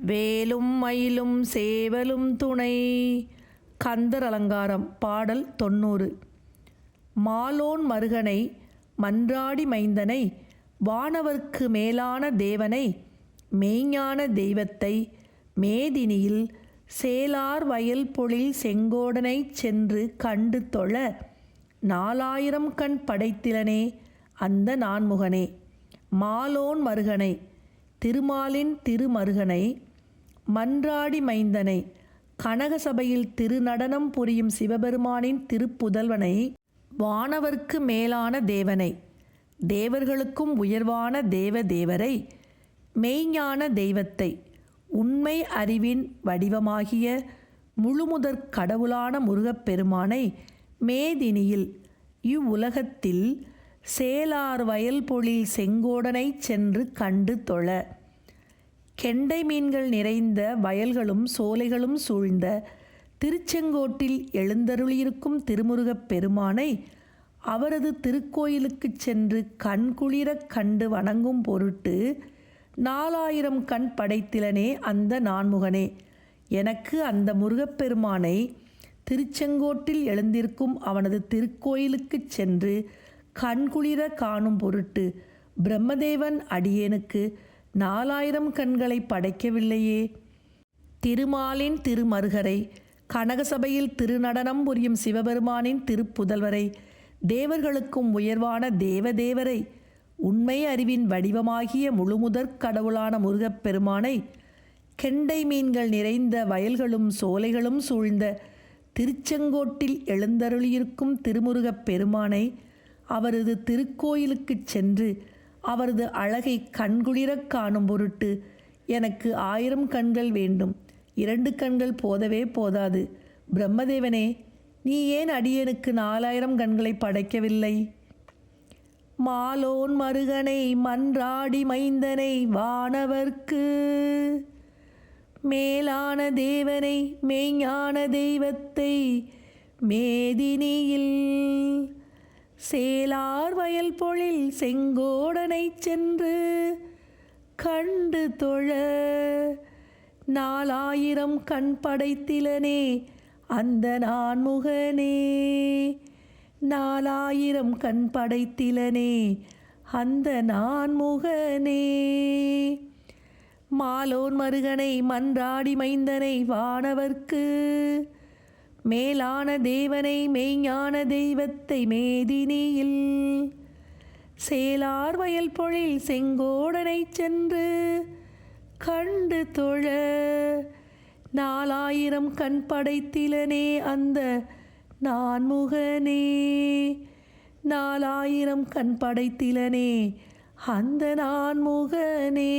வேலும் மயிலும் சேவலும் துணை. கந்தர் அலங்காரம். பாடல் 90. மாலோன் மருகனை மன்றாடி மைந்தனை வானவர்க்கு மேலான தேவனை மெய்ஞான தெய்வத்தை மேதினியில் சேலார் வயல் பொழில் செங்கோடனைச் சென்று கண்டு தொழ 4000 கண் படைத்திலனே அந்த நான்முகனே. மாலோன் மருகனை திருமாலின் திருமருகனை மன்றாடி மைந்தனை கனகசபையில் திருநடனம் புரியும் சிவபெருமானின் திருப்புதல்வனை வானவர்க்கு மேலான தேவனை தேவர்களுக்கும் உயர்வான தேவரை மெய்ஞான தெய்வத்தை உண்மை அறிவின் வடிவமாகிய முழுமுதற் கடவுளான முருகப்பெருமானை மேதினியில் இவ்வுலகத்தில் சேலார் வயல் பொழில் செங்கோடனைச் சென்று கண்டு தொழ கெண்டை மீன்கள் நிறைந்த வயல்களும் சோலைகளும் சூழ்ந்த திருச்செங்கோட்டில் எழுந்தருளியிருக்கும் திருமுருகப் பெருமானை அவரது திருக்கோயிலுக்குச் சென்று கண்குளிரக் கண்டு வணங்கும் பொருட்டு 4000 கண் படைத்திலனே அந்த நான்முகனே. எனக்கு அந்த முருகப்பெருமானை திருச்செங்கோட்டில் எழுந்திருக்கும் அவனது திருக்கோயிலுக்குச் சென்று கண்குளிர காணும் பொருட்டு பிரம்மதேவன் அடியேனுக்கு 4000 கண்களை படைக்கவில்லையே. திருமாலின் திருமருகரை கனகசபையில் திருநடனம் புரியும் சிவபெருமானின் திருப்புதல்வரை தேவர்களுக்கும் உயர்வான தேவரை உண்மை அறிவின் வடிவமாகிய முழுமுதற் கடவுளான முருகப்பெருமானை கெண்டை மீன்கள் நிறைந்த வயல்களும் சோலைகளும் சூழ்ந்த திருச்செங்கோட்டில் எழுந்தருளியிருக்கும் திருமுருகப் பெருமானை அவரது திருக்கோயிலுக்குச் சென்று அவரது அழகை கண்குளிரக் காணும் பொருட்டு எனக்கு 1000 கண்கள் வேண்டும். 2 கண்கள் போதவே போதாது. பிரம்மதேவனே, நீ ஏன் அடியேனுக்கு 4000 கண்களை படைக்கவில்லை? மாலோன் மருகனை மன்றாடி மைந்தனை வானவர்க்கு மேலான தேவனை மெய்ஞான தெய்வத்தை மேதினியில் சேலார் வயல் பொழில் செங்கோடனைச் சென்று கண்டு தொழ 4000 கண் படைத்திலனே அந்த நான்முகனே. 4000 கண் படைத்திலனே அந்த நான்முகனே. மாலோன் மருகனை மன்றாடி மைந்தனை வானவர்க்கு மேலான தேவனை மெய்ஞான தெய்வத்தை மேதினியில் சேலார் வயல் பொழில் செங்கோடனைச் சென்று கண்டு தொழ 4000 கண் படைத்திலனே அந்த நான்முகனே. 4000 கண் படைத்திலனே அந்த நான்முகனே.